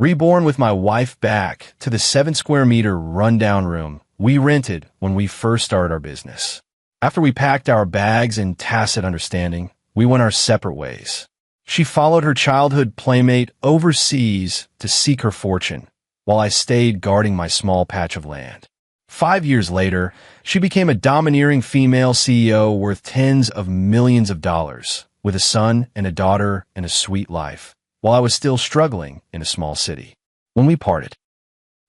Reborn with my wife back to the 7 square meter rundown room we rented when we first started our business. After we packed our bags in tacit understanding, we went our separate ways. She followed her childhood playmate overseas to seek her fortune, while I stayed guarding my small patch of land. 5 years later, she became a domineering female CEO worth tens of millions of dollars, with a son and a daughter and a sweet life, while I was still struggling in a small city. When we parted,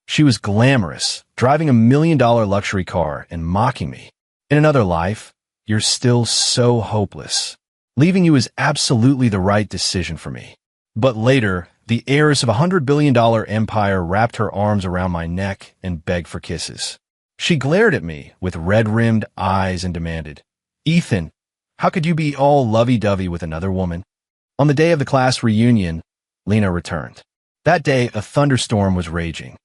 she was glamorous, driving $1 million luxury car and mocking me. In another life, you're still so hopeless. Leaving you is absolutely the right decision for me. But later, the heiress of $100 billion empire wrapped her arms around my neck and begged for kisses. She glared at me with red-rimmed eyes and demanded, "Ethan, how could you be all lovey-dovey with another woman?" On the day of the class reunion, Lena returned. That day, a thunderstorm was raging.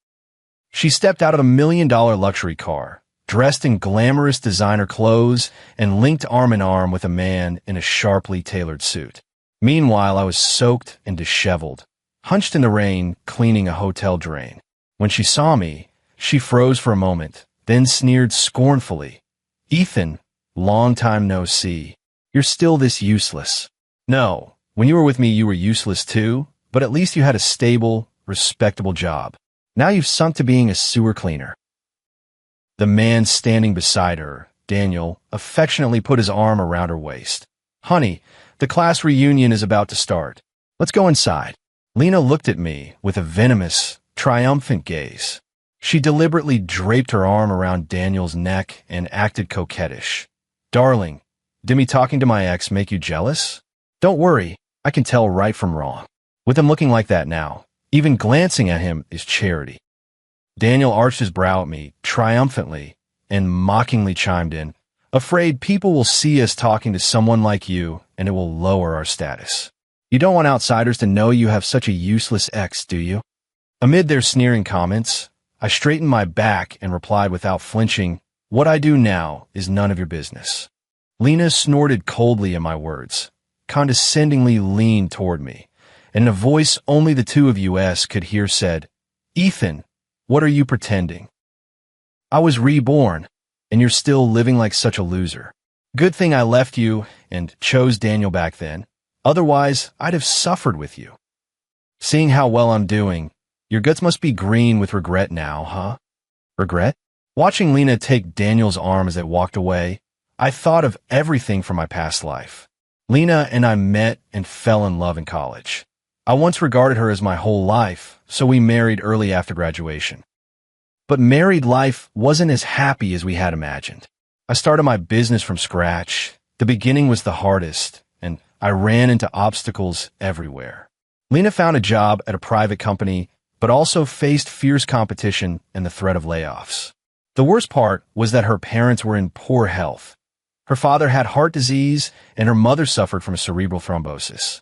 She stepped out of $1 million luxury car, dressed in glamorous designer clothes, and linked arm in arm with a man in a sharply tailored suit. Meanwhile, I was soaked and disheveled, hunched in the rain, cleaning a hotel drain. When she saw me, she froze for a moment, then sneered scornfully, "Ethan, long time no see. You're still this useless." No, when you were with me, you were useless too, but at least you had a stable, respectable job. Now you've sunk to being a sewer cleaner. The man standing beside her, Daniel, affectionately put his arm around her waist. "Honey, the class reunion is about to start. Let's go inside." Lena looked at me with a venomous, triumphant gaze. She deliberately draped her arm around Daniel's neck and acted coquettish. "Darling, did me talking to my ex make you jealous? Don't worry, I can tell right from wrong. With him looking like that now, even glancing at him is charity." Daniel arched his brow at me triumphantly and mockingly chimed in, "Afraid people will see us talking to someone like you and it will lower our status. You don't want outsiders to know you have such a useless ex, do you?" Amid their sneering comments, I straightened my back and replied without flinching, "What I do now is none of your business." Lena snorted coldly at my words, condescendingly leaned toward me, and in a voice only the two of us could hear said, "Ethan, what are you pretending? I was reborn, and you're still living like such a loser. Good thing I left you and chose Daniel back then. Otherwise, I'd have suffered with you. Seeing how well I'm doing, your guts must be green with regret now, huh?" Regret? Watching Lena take Daniel's arm as they walked away, I thought of everything from my past life. Lena and I met and fell in love in college. I once regarded her as my whole life, so we married early after graduation. But married life wasn't as happy as we had imagined. I started my business from scratch. The beginning was the hardest, and I ran into obstacles everywhere. Lena found a job at a private company, but also faced fierce competition and the threat of layoffs. The worst part was that her parents were in poor health. Her father had heart disease, and her mother suffered from cerebral thrombosis.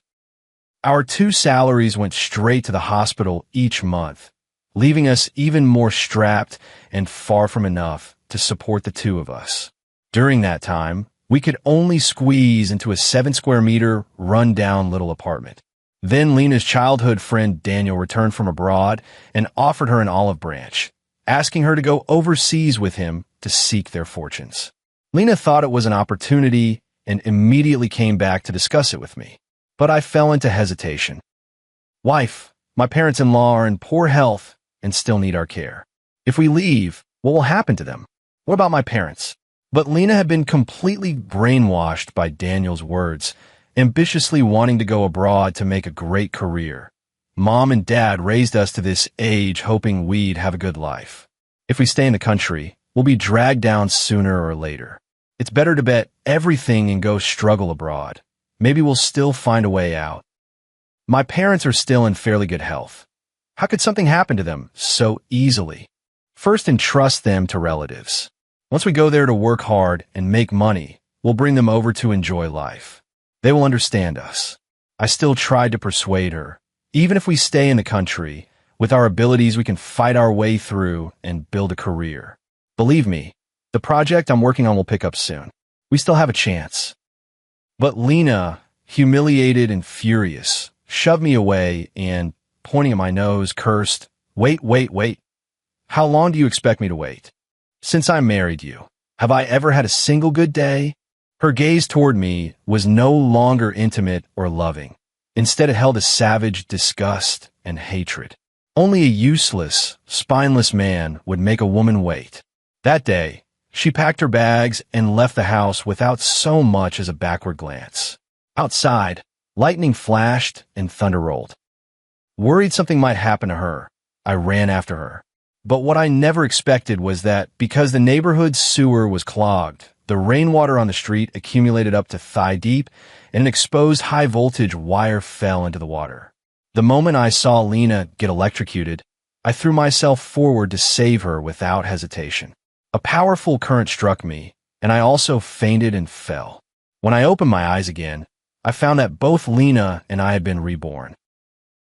Our two salaries went straight to the hospital each month, leaving us even more strapped and far from enough to support the two of us. During that time, we could only squeeze into a 7 square meter, run-down little apartment. Then Lena's childhood friend Daniel returned from abroad and offered her an olive branch, asking her to go overseas with him to seek their fortunes. Lena thought it was an opportunity and immediately came back to discuss it with me. But I fell into hesitation. "Wife, my parents-in-law are in poor health and still need our care. If we leave, what will happen to them? What about my parents?" But Lena had been completely brainwashed by Daniel's words, ambitiously wanting to go abroad to make a great career. Mom and Dad raised us to this age hoping we'd have a good life. If we stay in the country, we'll be dragged down sooner or later. It's better to bet everything and go struggle abroad. Maybe we'll still find a way out. My parents are still in fairly good health. How could something happen to them so easily? First, entrust them to relatives. Once we go there to work hard and make money, we'll bring them over to enjoy life. They will understand us. I still tried to persuade her. Even if we stay in the country, with our abilities we can fight our way through and build a career. Believe me, the project I'm working on will pick up soon. We still have a chance. But Lena, humiliated and furious, shoved me away and pointing at my nose, cursed, "Wait, wait, wait. How long do you expect me to wait? Since I married you, have I ever had a single good day?" Her gaze toward me was no longer intimate or loving. Instead, it held a savage disgust and hatred. Only a useless, spineless man would make a woman wait. That day, she packed her bags and left the house without so much as a backward glance. Outside, lightning flashed and thunder rolled. Worried something might happen to her, I ran after her. But what I never expected was that because the neighborhood's sewer was clogged, the rainwater on the street accumulated up to thigh deep, and an exposed high-voltage wire fell into the water. The moment I saw Lena get electrocuted, I threw myself forward to save her without hesitation. A powerful current struck me, and I also fainted and fell. When I opened my eyes again, I found that both Lena and I had been reborn.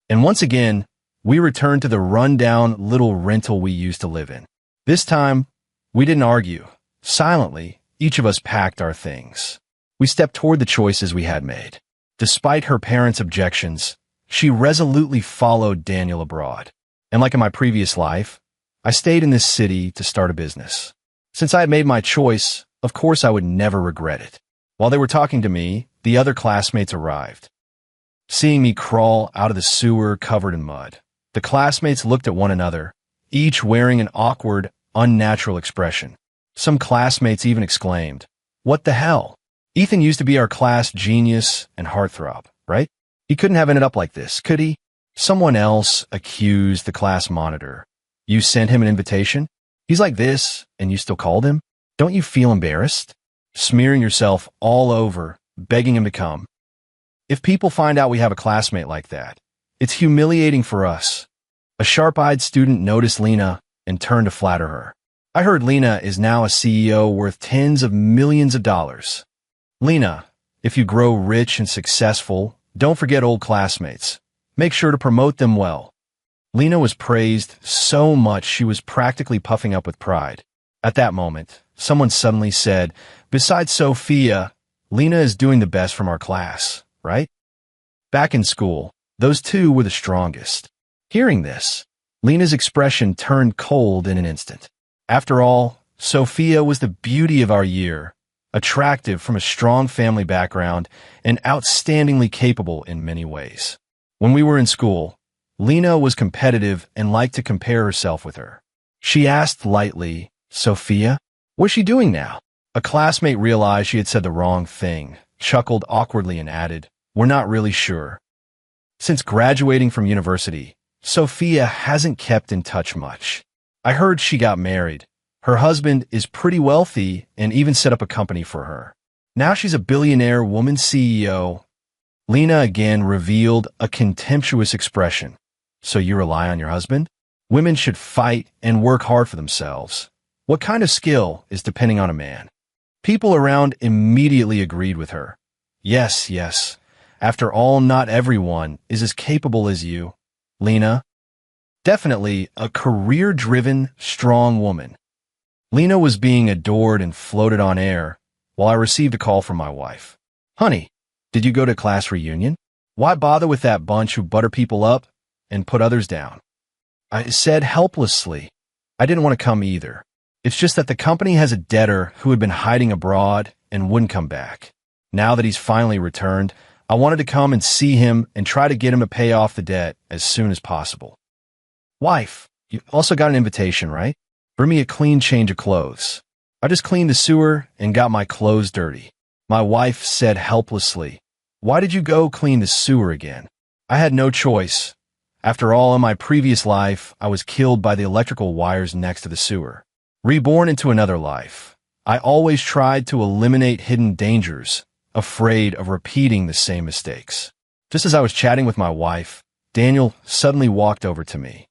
And once again, we returned to the run-down little rental we used to live in. This time, we didn't argue. Silently, each of us packed our things. We stepped toward the choices we had made. Despite her parents' objections, she resolutely followed Daniel abroad. And like in my previous life, I stayed in this city to start a business. Since I had made my choice, of course I would never regret it. While they were talking to me, the other classmates arrived. Seeing me crawl out of the sewer covered in mud, the classmates looked at one another, each wearing an awkward, unnatural expression. Some classmates even exclaimed, "What the hell? Ethan used to be our class genius and heartthrob, right? He couldn't have ended up like this, could he?" Someone else accused the class monitor. "You sent him an invitation? He's like this, and you still called him? Don't you feel embarrassed?" Smearing yourself all over, begging him to come. If people find out we have a classmate like that, it's humiliating for us. A sharp-eyed student noticed Lena and turned to flatter her. I heard Lena is now a CEO worth tens of millions of dollars. Lena, if you grow rich and successful, don't forget old classmates. Make sure to promote them well. Lena was praised so much she was practically puffing up with pride. At that moment, someone suddenly said, "Besides Sophia, Lena is doing the best from our class, right?" Back in school, those two were the strongest. Hearing this, Lena's expression turned cold in an instant. After all, Sophia was the beauty of our year, attractive from a strong family background and outstandingly capable in many ways. When we were in school, Lena was competitive and liked to compare herself with her. She asked lightly, "Sophia, what's she doing now?" A classmate realized she had said the wrong thing, chuckled awkwardly and added, "We're not really sure." Since graduating from university, Sophia hasn't kept in touch much. I heard she got married. Her husband is pretty wealthy and even set up a company for her. Now she's a billionaire woman CEO. Lena again revealed a contemptuous expression. "So you rely on your husband? Women should fight and work hard for themselves. What kind of skill is depending on a man?" People around immediately agreed with her. Yes, yes. After all, not everyone is as capable as you, Lena. Definitely a career-driven, strong woman. Lena was being adored and floated on air while I received a call from my wife. "Honey, did you go to class reunion? Why bother with that bunch who butter people up and put others down?" I said helplessly, I didn't want to come either. It's just that the company has a debtor who had been hiding abroad and wouldn't come back. Now that he's finally returned, I wanted to come and see him and try to get him to pay off the debt as soon as possible. "Wife, you also got an invitation, right? Bring me a clean change of clothes." I just cleaned the sewer and got my clothes dirty. My wife said helplessly, "Why did you go clean the sewer again?" I had no choice. After all, in my previous life, I was killed by the electrical wires next to the sewer. Reborn into another life, I always tried to eliminate hidden dangers, afraid of repeating the same mistakes. Just as I was chatting with my wife, Daniel suddenly walked over to me.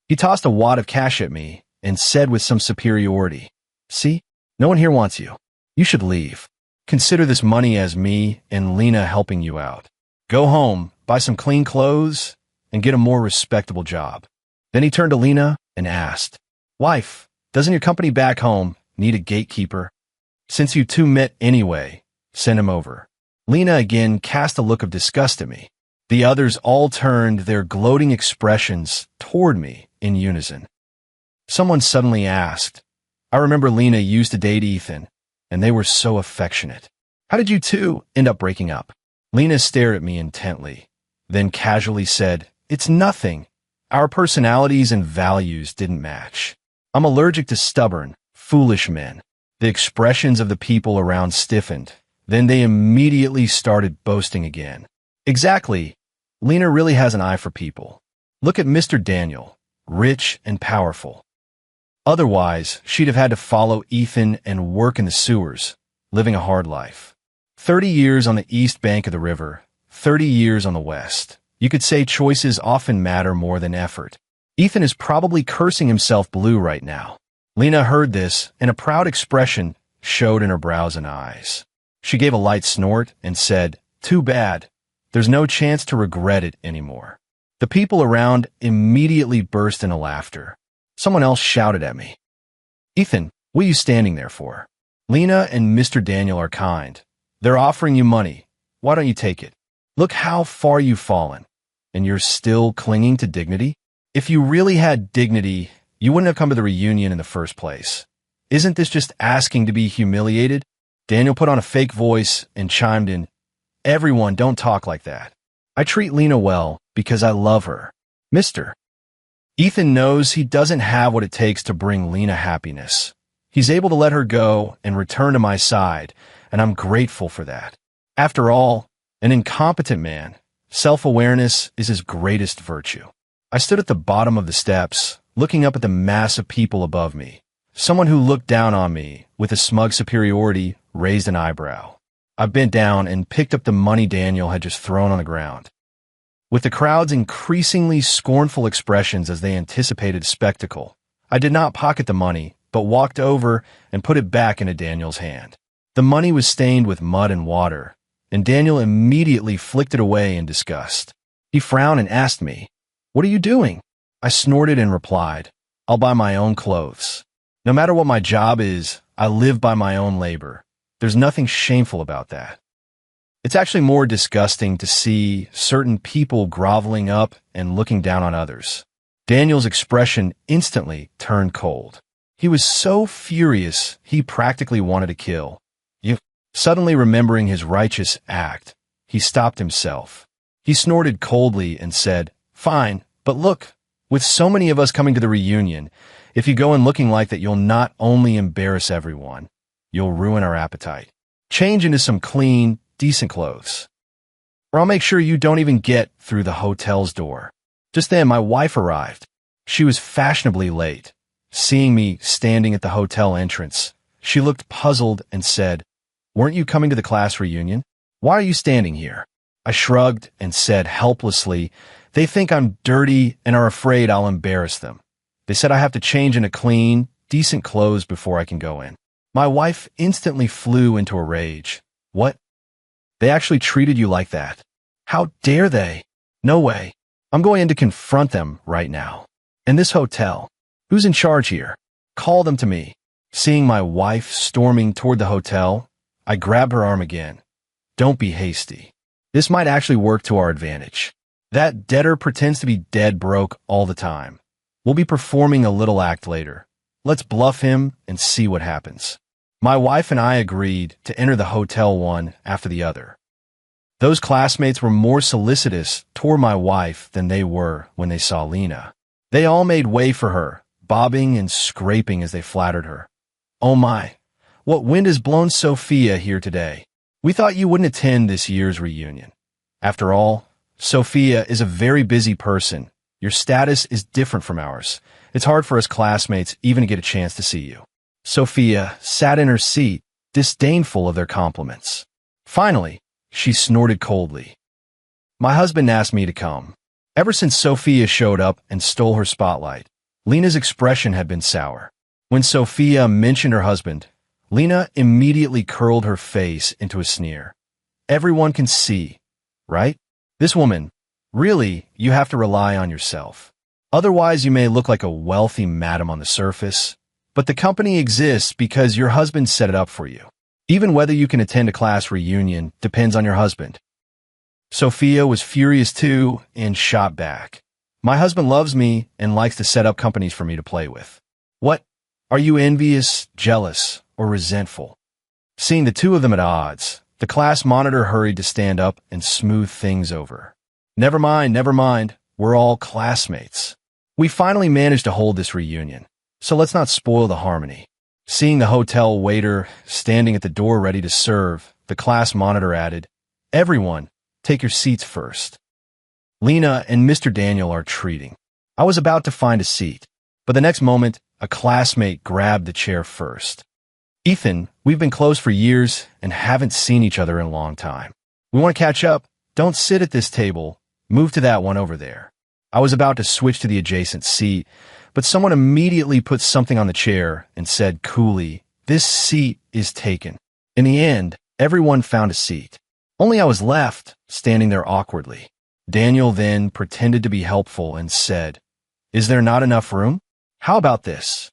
He tossed a wad of cash at me and said with some superiority, "See, no one here wants you. You should leave. Consider this money as me and Lena helping you out. Go home, buy some clean clothes, and get a more respectable job." Then he turned to Lena and asked, "Wife, doesn't your company back home need a gatekeeper? Since you two met anyway, send him over." Lena again cast a look of disgust at me. The others all turned their gloating expressions toward me in unison. Someone suddenly asked, I remember Lena used to date Ethan, and they were so affectionate. How did you two end up breaking up? Lena stared at me intently, then casually said, It's nothing. Our personalities and values didn't match. I'm allergic to stubborn, foolish men. The expressions of the people around stiffened. Then they immediately started boasting again. Exactly. Lena really has an eye for people. Look at Mr. Daniel, rich and powerful. Otherwise, she'd have had to follow Ethan and work in the sewers, living a hard life. 30 years on the east bank of the river, 30 years on the west. You could say choices often matter more than effort. Ethan is probably cursing himself blue right now. Lena heard this, and a proud expression showed in her brows and eyes. She gave a light snort and said, Too bad. There's no chance to regret it anymore. The people around immediately burst into laughter. Someone else shouted at me. Ethan, what are you standing there for? Lena and Mr. Daniel are kind. They're offering you money. Why don't you take it? Look how far you've fallen. And you're still clinging to dignity? If you really had dignity, you wouldn't have come to the reunion in the first place. Isn't this just asking to be humiliated? Daniel put on a fake voice and chimed in, Everyone, don't talk like that. I treat Lena well because I love her. Mister. Ethan knows he doesn't have what it takes to bring Lena happiness. He's able to let her go and return to my side, and I'm grateful for that. After all, an incompetent man, self-awareness is his greatest virtue. I stood at the bottom of the steps, looking up at the mass of people above me. Someone who looked down on me with a smug superiority raised an eyebrow. I bent down and picked up the money Daniel had just thrown on the ground. With the crowd's increasingly scornful expressions as they anticipated spectacle, I did not pocket the money, but walked over and put it back into Daniel's hand. The money was stained with mud and water, and Daniel immediately flicked it away in disgust. He frowned and asked me, What are you doing? I snorted and replied, I'll buy my own clothes. No matter what my job is, I live by my own labor. There's nothing shameful about that. It's actually more disgusting to see certain people groveling up and looking down on others. Daniel's expression instantly turned cold. He was so furious he practically wanted to kill. Suddenly remembering his righteous act, he stopped himself. He snorted coldly and said, Fine, but look, with so many of us coming to the reunion, if you go in looking like that, you'll not only embarrass everyone, you'll ruin our appetite. Change into some clean, decent clothes. Or I'll make sure you don't even get through the hotel's door. Just then, my wife arrived. She was fashionably late. Seeing me standing at the hotel entrance, she looked puzzled and said, Weren't you coming to the class reunion? Why are you standing here? I shrugged and said helplessly, They think I'm dirty and are afraid I'll embarrass them. They said I have to change into clean, decent clothes before I can go in. My wife instantly flew into a rage. What? They actually treated you like that? How dare they? No way. I'm going in to confront them right now. In this hotel. Who's in charge here? Call them to me. Seeing my wife storming toward the hotel, I grabbed her arm again. Don't be hasty. This might actually work to our advantage. That debtor pretends to be dead broke all the time. We'll be performing a little act later. Let's bluff him and see what happens. My wife and I agreed to enter the hotel one after the other. Those classmates were more solicitous toward my wife than they were when they saw Lena. They all made way for her, bobbing and scraping as they flattered her. Oh my, what wind has blown Sophia here today? We thought you wouldn't attend this year's reunion. After all, Sophia is a very busy person. Your status is different from ours. It's hard for us classmates even to get a chance to see you. Sophia sat in her seat, disdainful of their compliments. Finally, she snorted coldly. My husband asked me to come. Ever since Sophia showed up and stole her spotlight, Lena's expression had been sour. When Sophia mentioned her husband, Lena immediately curled her face into a sneer. Everyone can see, right? This woman, really, you have to rely on yourself. Otherwise, you may look like a wealthy madam on the surface, but the company exists because your husband set it up for you. Even whether you can attend a class reunion depends on your husband. Sophia was furious too and shot back. My husband loves me and likes to set up companies for me to play with. What? Are you envious, jealous, or resentful? Seeing the two of them at odds, the class monitor hurried to stand up and smooth things over. Never mind, never mind. We're all classmates. We finally managed to hold this reunion, so let's not spoil the harmony. Seeing the hotel waiter standing at the door ready to serve, the class monitor added, "Everyone, take your seats first. Lena and Mr. Daniel are treating." I was about to find a seat, but the next moment, a classmate grabbed the chair first. "Ethan, we've been close for years and haven't seen each other in a long time. We want to catch up. Don't sit at this table. Move to that one over there." I was about to switch to the adjacent seat, but someone immediately put something on the chair and said coolly, "This seat is taken." In the end, everyone found a seat. Only I was left, standing there awkwardly. Daniel then pretended to be helpful and said, "Is there not enough room? How about this?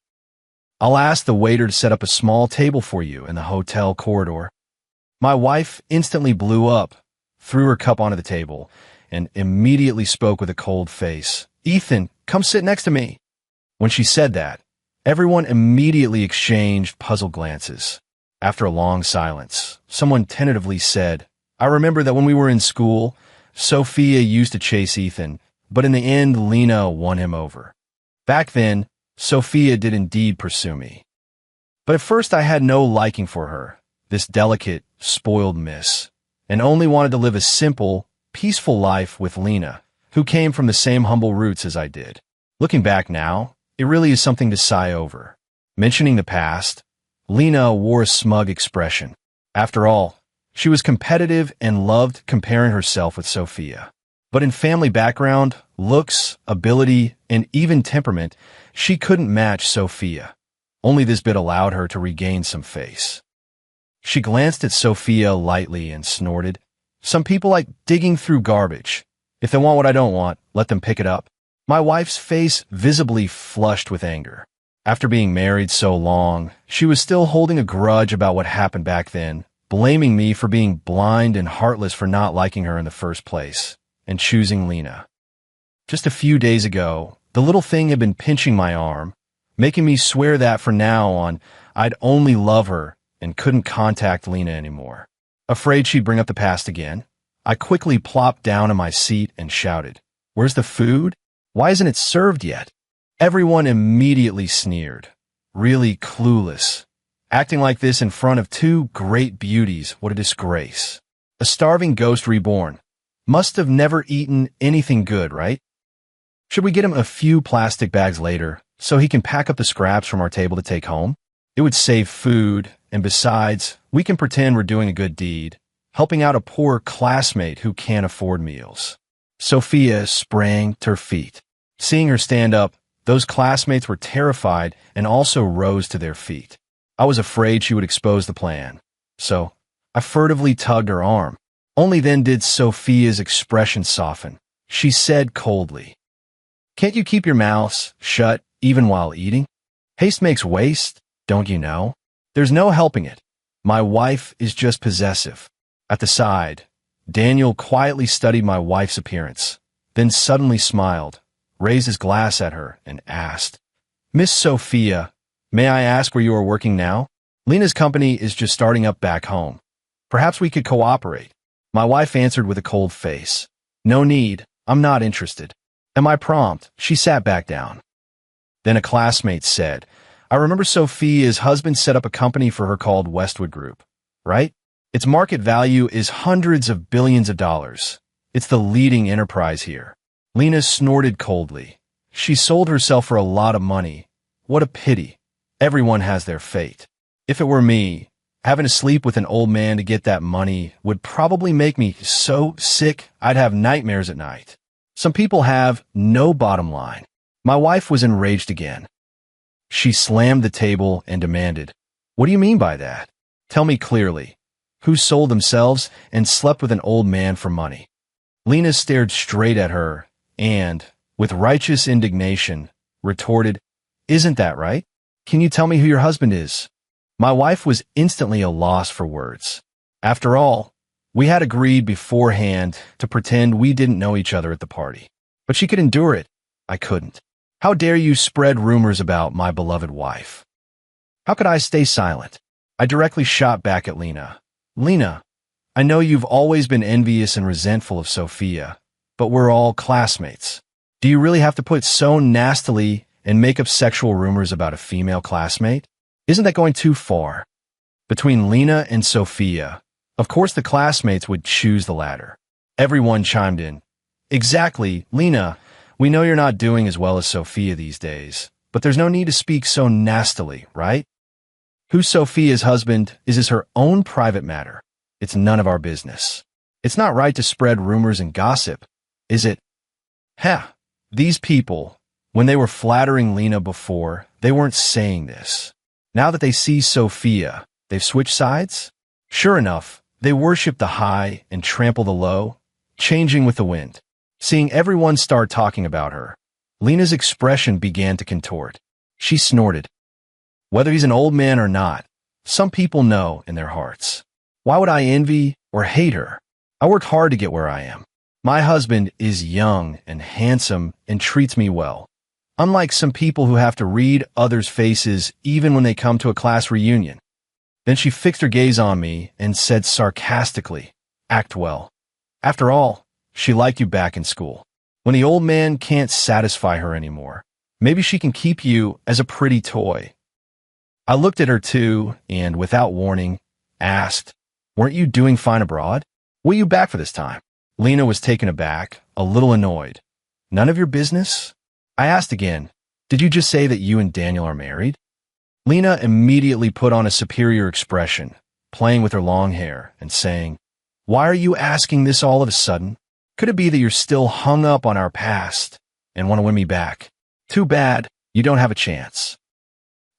I'll ask the waiter to set up a small table for you in the hotel corridor." My wife instantly blew up, threw her cup onto the table, and immediately spoke with a cold face. "Ethan, come sit next to me." When she said that, everyone immediately exchanged puzzled glances. After a long silence, someone tentatively said, "I remember that when we were in school, Sophia used to chase Ethan, but in the end, Lena won him over. Back then, Sophia did indeed pursue me. But at first I had no liking for her, this delicate, spoiled miss, and only wanted to live a simple, peaceful life with Lena, who came from the same humble roots as I did. Looking back now, it really is something to sigh over. Mentioning the past, Lena wore a smug expression. After all, she was competitive and loved comparing herself with Sophia. But in family background, looks, ability, and even temperament, she couldn't match Sophia. Only this bit allowed her to regain some face. She glanced at Sophia lightly and snorted, "Some people like digging through garbage. If they want what I don't want, let them pick it up." My wife's face visibly flushed with anger. After being married so long, she was still holding a grudge about what happened back then, blaming me for being blind and heartless for not liking her in the first place, and choosing Lena. Just a few days ago, the little thing had been pinching my arm, making me swear that from now on, I'd only love her and couldn't contact Lena anymore. Afraid she'd bring up the past again, I quickly plopped down in my seat and shouted, "Where's the food? Why isn't it served yet?" Everyone immediately sneered. Really clueless. Acting like this in front of two great beauties, what a disgrace. A starving ghost reborn. Must have never eaten anything good, right? Should we get him a few plastic bags later so he can pack up the scraps from our table to take home? It would save food, and besides, we can pretend we're doing a good deed, helping out a poor classmate who can't afford meals. Sophia sprang to her feet. Seeing her stand up, those classmates were terrified and also rose to their feet. I was afraid she would expose the plan, so I furtively tugged her arm. Only then did Sophia's expression soften. She said coldly, "Can't you keep your mouths shut even while eating? Haste makes waste, don't you know? There's no helping it. My wife is just possessive." At the side, Daniel quietly studied my wife's appearance, then suddenly smiled, raised his glass at her, and asked, "Miss Sophia, may I ask where you are working now? Lena's company is just starting up back home. Perhaps we could cooperate." My wife answered with a cold face, "No need, I'm not interested." Am I prompt? She sat back down. Then a classmate said, "I remember Sophia's husband set up a company for her called Westwood Group, right? Its market value is hundreds of billions of dollars. It's the leading enterprise here." Lena snorted coldly. "She sold herself for a lot of money. What a pity. Everyone has their fate. If it were me, having to sleep with an old man to get that money would probably make me so sick I'd have nightmares at night. Some people have no bottom line." My wife was enraged again. She slammed the table and demanded, "What do you mean by that? Tell me clearly. Who sold themselves and slept with an old man for money?" Lena stared straight at her and, with righteous indignation, retorted, "Isn't that right? Can you tell me who your husband is?" My wife was instantly a loss for words. After all, We had agreed beforehand to pretend we didn't know each other at the party. But she could endure it. I couldn't. How dare you spread rumors about my beloved wife? How could I stay silent? I directly shot back at Lena. Lena, I know you've always been envious and resentful of Sophia, but we're all classmates. Do you really have to put so nastily and make up sexual rumors about a female classmate? Isn't that going too far? Between Lena and Sophia, of course the classmates would choose the latter. Everyone chimed in. Exactly, Lena, we know you're not doing as well as Sophia these days, but there's no need to speak so nastily, right? Who Sophia's husband is her own private matter. It's none of our business. It's not right to spread rumors and gossip, is it? These people, when they were flattering Lena before, they weren't saying this. Now that they see Sophia, they've switched sides? Sure enough, they worship the high and trample the low, changing with the wind. Seeing everyone start talking about her, Lena's expression began to contort. She snorted. Whether he's an old man or not, some people know in their hearts. Why would I envy or hate her? I worked hard to get where I am. My husband is young and handsome and treats me well, unlike some people who have to read others' faces even when they come to a class reunion. Then she fixed her gaze on me and said sarcastically, "Act well. After all, she liked you back in school. When the old man can't satisfy her anymore, maybe she can keep you as a pretty toy." I looked at her too, and without warning, asked, "Weren't you doing fine abroad? What are you back for this time?" Lena was taken aback, a little annoyed. "None of your business?" I asked again, "Did you just say that you and Daniel are married?" Lena immediately put on a superior expression, playing with her long hair and saying, "Why are you asking this all of a sudden? Could it be that you're still hung up on our past and want to win me back? Too bad, you don't have a chance."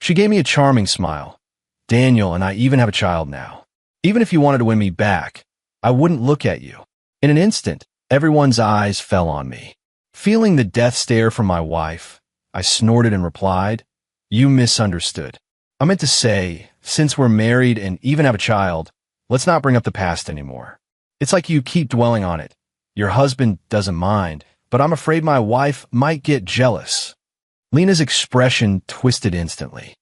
She gave me a charming smile. "Daniel and I even have a child now. Even if you wanted to win me back, I wouldn't look at you." In an instant, everyone's eyes fell on me. Feeling the death stare from my wife, I snorted and replied, "You misunderstood. I meant to say, since we're married and even have a child, let's not bring up the past anymore. It's like you keep dwelling on it. Your husband doesn't mind, but I'm afraid my wife might get jealous." Lena's expression twisted instantly.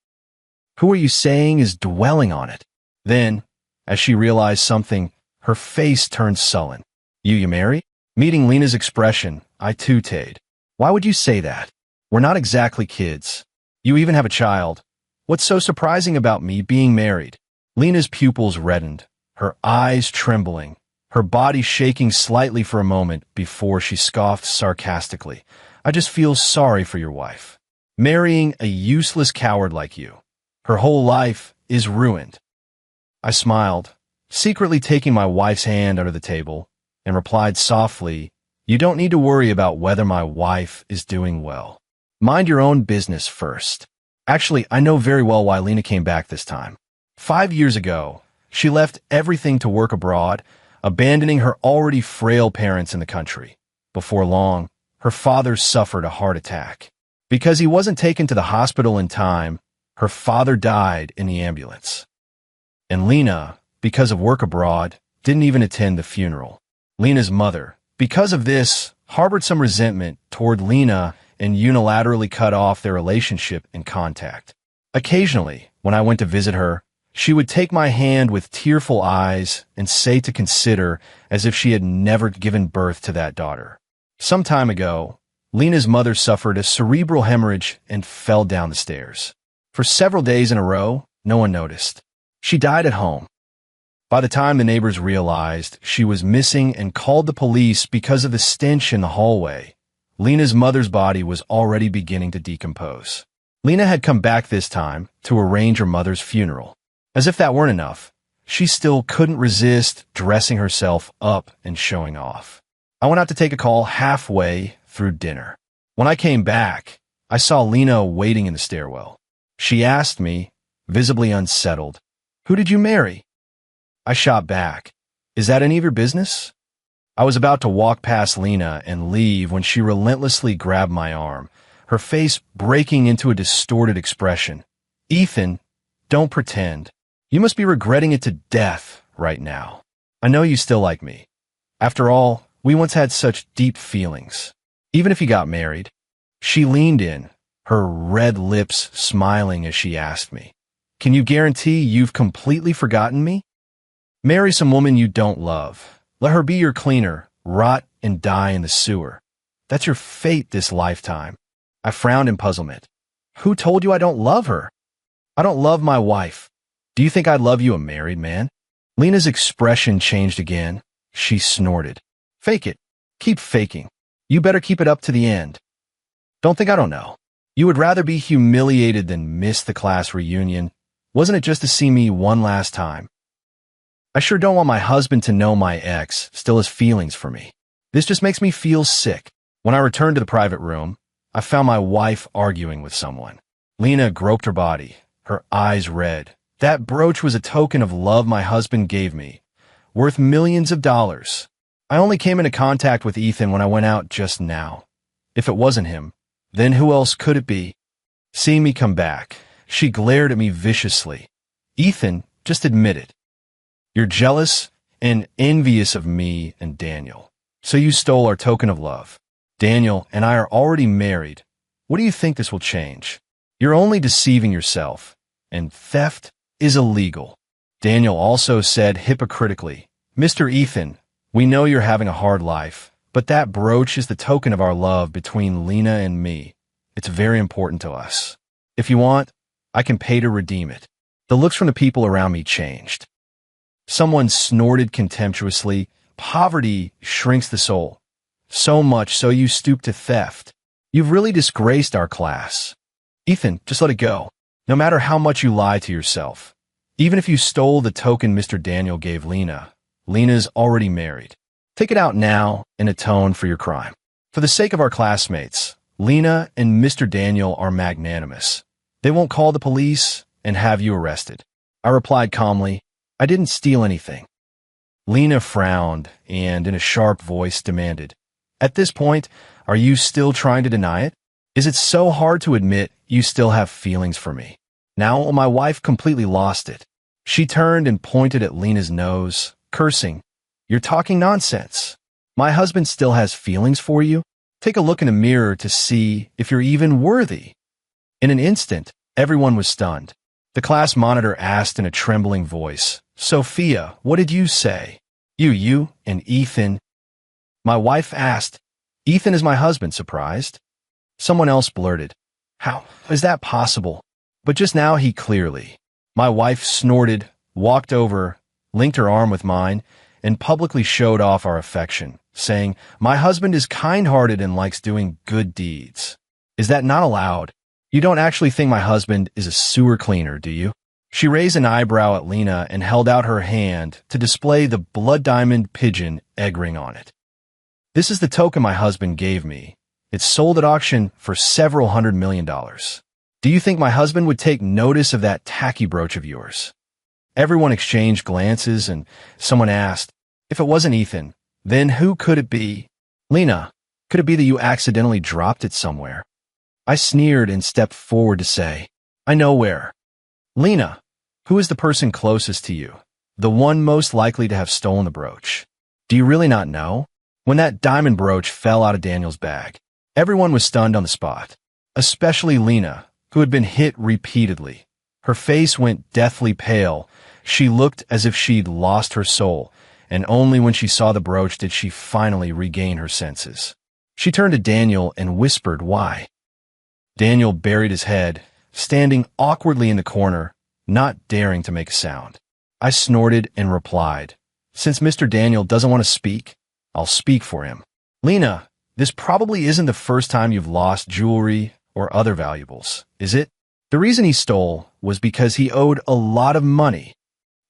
"Who are you saying is dwelling on it?" Then, as she realized something, her face turned sullen. You married?" Meeting Lena's expression, I tooted. "Why would you say that? We're not exactly kids. You even have a child. What's so surprising about me being married?" Lena's pupils reddened, her eyes trembling, her body shaking slightly for a moment before she scoffed sarcastically. "I just feel sorry for your wife. Marrying a useless coward like you. Her whole life is ruined." I smiled, secretly taking my wife's hand under the table, and replied softly, "You don't need to worry about whether my wife is doing well. Mind your own business first." Actually, I know very well why Lena came back this time. 5 years ago, she left everything to work abroad, abandoning her already frail parents in the country. Before long, her father suffered a heart attack. Because he wasn't taken to the hospital in time, her father died in the ambulance. And Lena, because of work abroad, didn't even attend the funeral. Lena's mother, because of this, harbored some resentment toward Lena and unilaterally cut off their relationship and contact. Occasionally, when I went to visit her, she would take my hand with tearful eyes and say to consider as if she had never given birth to that daughter. Some time ago, Lena's mother suffered a cerebral hemorrhage and fell down the stairs. For several days in a row, no one noticed. She died at home. By the time the neighbors realized she was missing and called the police because of the stench in the hallway, Lena's mother's body was already beginning to decompose. Lena had come back this time to arrange her mother's funeral. As if that weren't enough, she still couldn't resist dressing herself up and showing off. I went out to take a call halfway through dinner. When I came back, I saw Lena waiting in the stairwell. She asked me, visibly unsettled, "Who did you marry?" I shot back, "Is that any of your business?" I was about to walk past Lena and leave when she relentlessly grabbed my arm, her face breaking into a distorted expression. "Ethan, don't pretend. You must be regretting it to death right now." I know you still like me. After all, we once had such deep feelings. Even if you got married." She leaned in, her red lips smiling as she asked me, "Can you guarantee you've completely forgotten me? Marry some woman you don't love. Let her be your cleaner, rot and die in the sewer. That's your fate this lifetime." I frowned in puzzlement. "Who told you I don't love her? I don't love my wife. Do you think I'd love you a married man?" Lena's expression changed again. She snorted. "Fake it. Keep faking. You better keep it up to the end. Don't think I don't know. You would rather be humiliated than miss the class reunion. Wasn't it just to see me one last time? I sure don't want my husband to know my ex still has feelings for me. This just makes me feel sick." When I returned to the private room, I found my wife arguing with someone. Lena groped her body, her eyes red. "That brooch was a token of love my husband gave me, worth millions of dollars. I only came into contact with Ethan when I went out just now. If it wasn't him, then who else could it be?" Seeing me come back, she glared at me viciously. "Ethan, just admit it. You're jealous and envious of me and Daniel. So you stole our token of love. Daniel and I are already married. What do you think this will change? You're only deceiving yourself, and theft is illegal." Daniel also said hypocritically, "Mr. Ethan, we know you're having a hard life, but that brooch is the token of our love between Lena and me. It's very important to us. If you want, I can pay to redeem it." The looks from the people around me changed. Someone snorted contemptuously, "Poverty shrinks the soul. So much so you stoop to theft. You've really disgraced our class. Ethan, just let it go. No matter how much you lie to yourself. Even if you stole the token Mr. Daniel gave Lena, Lena's already married. Take it out now and atone for your crime. For the sake of our classmates, Lena and Mr. Daniel are magnanimous. They won't call the police and have you arrested." I replied calmly, "I didn't steal anything." Lena frowned and, in a sharp voice, demanded, "At this point, are you still trying to deny it? Is it so hard to admit you still have feelings for me?" Now my wife completely lost it. She turned and pointed at Lena's nose, cursing, "You're talking nonsense. My husband still has feelings for you? Take a look in the mirror to see if you're even worthy." In an instant, everyone was stunned. The class monitor asked in a trembling voice, "Sophia, what did you say?" You and Ethan." My wife asked, "Ethan is my husband, surprised?" Someone else blurted, "How is that possible?" But just now he clearly. My wife snorted, walked over, linked her arm with mine, and publicly showed off our affection, saying, "My husband is kind-hearted and likes doing good deeds." Is that not allowed? You don't actually think my husband is a sewer cleaner, do you? She raised an eyebrow at Lena and held out her hand to display the blood diamond pigeon egg ring on it. "This is the token my husband gave me. It's sold at auction for several $100 million. Do you think my husband would take notice of that tacky brooch of yours?" Everyone exchanged glances and someone asked, "If it wasn't Ethan, then who could it be?" "Lena, could it be that you accidentally dropped it somewhere?" I sneered and stepped forward to say, "I know where." "Lena, who is the person closest to you? The one most likely to have stolen the brooch? Do you really not know?" When that diamond brooch fell out of Daniel's bag, everyone was stunned on the spot, especially Lena, who had been hit repeatedly. Her face went deathly pale. She looked as if she'd lost her soul, and only when she saw the brooch did she finally regain her senses. She turned to Daniel and whispered, "Why?" Daniel buried his head, standing awkwardly in the corner, not daring to make a sound. I snorted and replied, "Since Mr. Daniel doesn't want to speak, I'll speak for him. Lena, this probably isn't the first time you've lost jewelry or other valuables, is it? The reason he stole was because he owed a lot of money.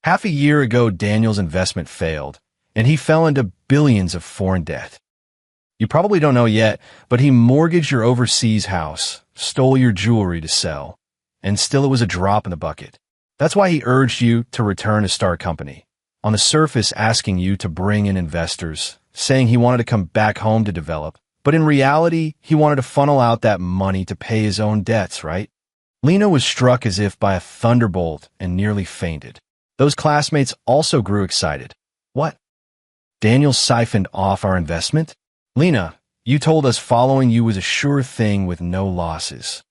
Half a year ago, Daniel's investment failed, and he fell into billions of foreign debt. You probably don't know yet, but he mortgaged your overseas house, stole your jewelry to sell, and still it was a drop in the bucket. That's why he urged you to return to start a company. On the surface, asking you to bring in investors, saying he wanted to come back home to develop, but in reality, he wanted to funnel out that money to pay his own debts, right?" Lena was struck as if by a thunderbolt and nearly fainted. Those classmates also grew excited. "What? Daniel siphoned off our investment? Lena, you told us following you was a sure thing with no losses.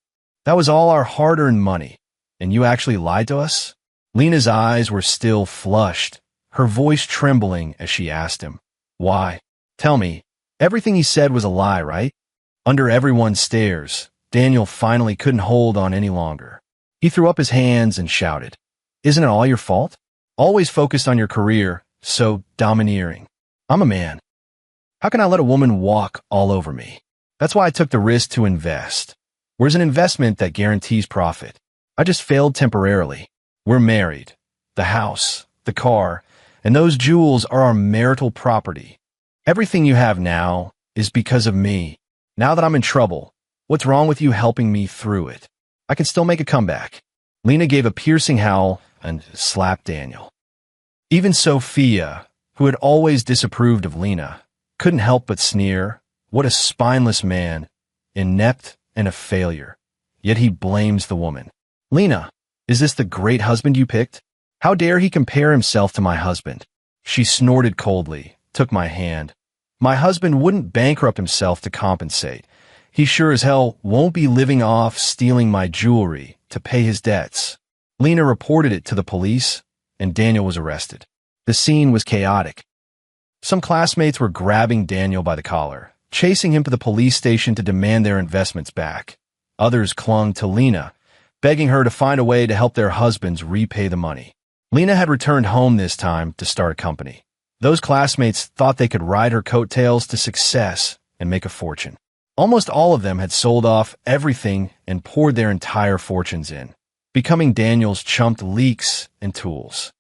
That was all our hard-earned money, and you actually lied to us? Lena's eyes were still flushed, her voice trembling as she asked him, "Why? Tell me, everything he said was a lie, right?" Under everyone's stares, Daniel finally couldn't hold on any longer. He threw up his hands and shouted, "Isn't it all your fault? Always focused on your career, so domineering. I'm a man. How can I let a woman walk all over me? That's why I took the risk to invest. Where's an investment that guarantees profit? I just failed temporarily. We're married. The house, the car, and those jewels are our marital property. Everything you have now is because of me. Now that I'm in trouble, what's wrong with you helping me through it? I can still make a comeback." Lena gave a piercing howl and slapped Daniel. Even Sophia, who had always disapproved of Lena, couldn't help but sneer. What a spineless man, inept and a failure. Yet he blames the woman. "Lena, is this the great husband you picked? How dare he compare himself to my husband?" She snorted coldly, took my hand. "My husband wouldn't bankrupt himself to compensate. He sure as hell won't be living off stealing my jewelry to pay his debts." Lena reported it to the police, and Daniel was arrested. The scene was chaotic. Some classmates were grabbing Daniel by the collar, chasing him to the police station to demand their investments back. Others clung to Lena, begging her to find a way to help their husbands repay the money. Lena had returned home this time to start a company. Those classmates thought they could ride her coattails to success and make a fortune. Almost all of them had sold off everything and poured their entire fortunes in, becoming Daniel's chumped leaks and tools.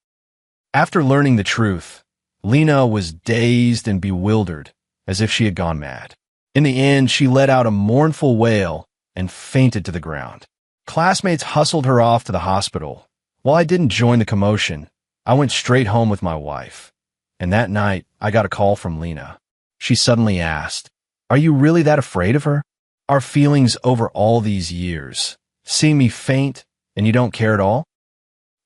After learning the truth, Lena was dazed and bewildered, as if she had gone mad. In the end, she let out a mournful wail and fainted to the ground. Classmates hustled her off to the hospital. While I didn't join the commotion, I went straight home with my wife. And that night, I got a call from Lena. She suddenly asked, "Are you really that afraid of her? Our feelings over all these years. Seeing me faint, and you don't care at all?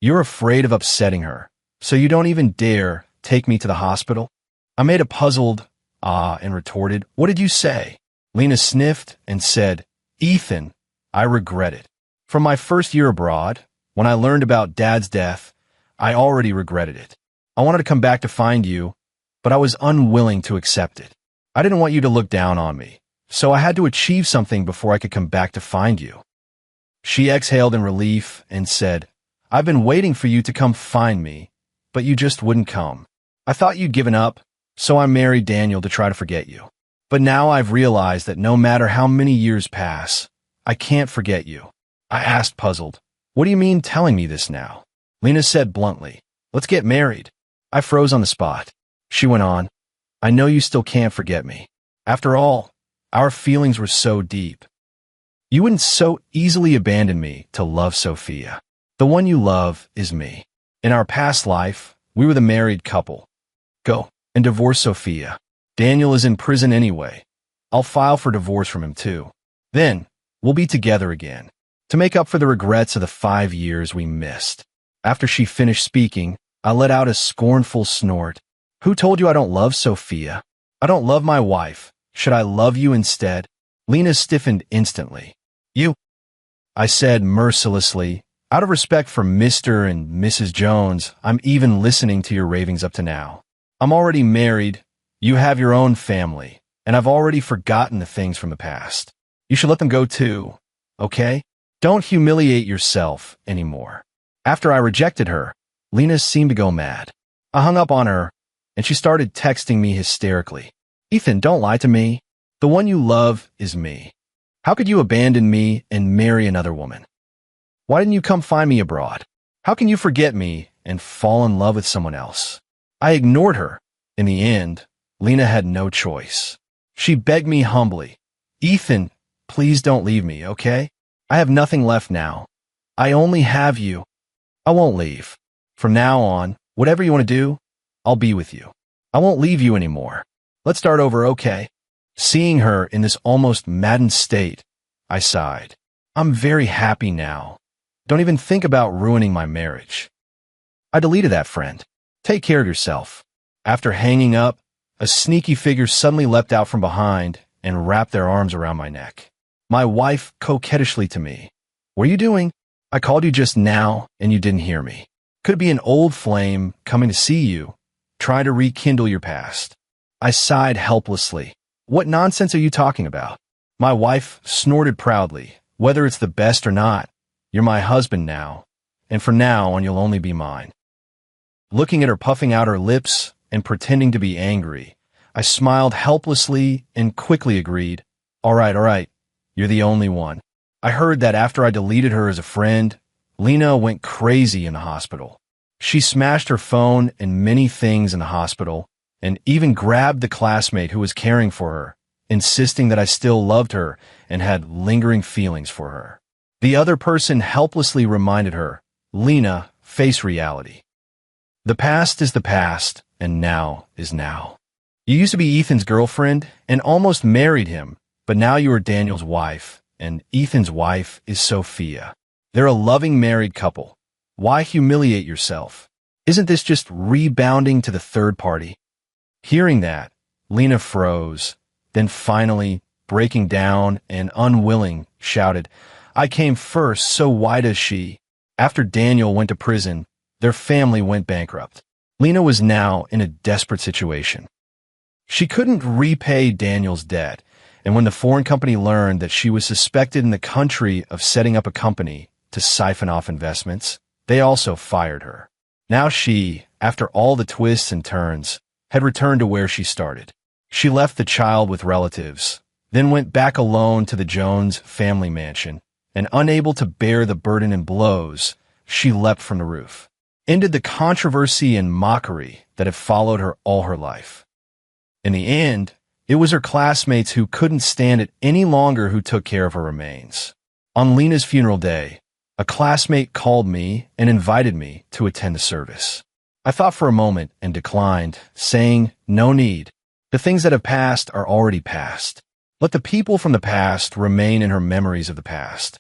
You're afraid of upsetting her, so you don't even dare take me to the hospital?" I made a puzzled and retorted, "What did you say?" Lena sniffed and said, "Ethan, I regret it. From my first year abroad, when I learned about Dad's death, I already regretted it. I wanted to come back to find you, but I was unwilling to accept it. I didn't want you to look down on me, so I had to achieve something before I could come back to find you." She exhaled in relief and said, "I've been waiting for you to come find me, but you just wouldn't come. I thought you'd given up, so I married Daniel to try to forget you. But now I've realized that no matter how many years pass, I can't forget you." I asked, puzzled, "What do you mean telling me this now?" Lena said bluntly, "Let's get married." I froze on the spot. She went on, "I know you still can't forget me. After all, our feelings were so deep. You wouldn't so easily abandon me to love Sophia. The one you love is me. In our past life, we were the married couple. Go and divorce Sophia. Daniel is in prison anyway. I'll file for divorce from him too. Then, we'll be together again, to make up for the regrets of the 5 years we missed." After she finished speaking, I let out a scornful snort. "Who told you I don't love Sophia? I don't love my wife. Should I love you instead?" Lena stiffened instantly. "You," I said mercilessly, "out of respect for Mr. and Mrs. Jones, I'm even listening to your ravings up to now. I'm already married, you have your own family, and I've already forgotten the things from the past. You should let them go too, okay? Don't humiliate yourself anymore." After I rejected her, Lena seemed to go mad. I hung up on her, and she started texting me hysterically. "Ethan, don't lie to me. The one you love is me. How could you abandon me and marry another woman? Why didn't you come find me abroad? How can you forget me and fall in love with someone else?" I ignored her. In the end, Lena had no choice. She begged me humbly, "Ethan, please don't leave me, okay? I have nothing left now. I only have you. I won't leave. From now on, whatever you want to do, I'll be with you. I won't leave you anymore. Let's start over, okay?" Seeing her in this almost maddened state, I sighed. I'm very happy now. Don't even think about ruining my marriage. I deleted that friend. Take care of yourself. After hanging up, A sneaky figure suddenly leapt out from behind and wrapped their arms around my neck. My wife coquettishly to me. "What are you doing? I called you just now and you didn't hear me. Could be an old flame coming to see you, trying to rekindle your past." I sighed helplessly. "What nonsense are you talking about?" My wife snorted proudly. "Whether it's the best or not, you're my husband now, and from now on you'll only be mine." Looking at her puffing out her lips and pretending to be angry, I smiled helplessly and quickly agreed, all right, you're the only one." I heard that after I deleted her as a friend, Lena went crazy in the hospital. She smashed her phone and many things in the hospital, and even grabbed the classmate who was caring for her, insisting that I still loved her and had lingering feelings for her. The other person helplessly reminded her, "Lena, face reality. The past is the past, and now is now. You used to be Ethan's girlfriend and almost married him, but now you are Daniel's wife, and Ethan's wife is Sophia. They're a loving married couple. Why humiliate yourself? Isn't this just rebounding to the third party?" Hearing that, Lena froze, then finally, breaking down and unwilling, shouted, "I came first, so why does she?" After Daniel went to prison, their family went bankrupt. Lena was now in a desperate situation. She couldn't repay Daniel's debt, and when the foreign company learned that she was suspected in the country of setting up a company to siphon off investments, they also fired her. Now she, after all the twists and turns, had returned to where she started. She left the child with relatives, then went back alone to the Jones family mansion, and unable to bear the burden and blows, she leapt from the roof. Ended the controversy and mockery that had followed her all her life. In the end, it was her classmates who couldn't stand it any longer who took care of her remains. On Lena's funeral day, a classmate called me and invited me to attend the service. I thought for a moment and declined, saying, "No need. The things that have passed are already past. Let the people from the past remain in her memories of the past.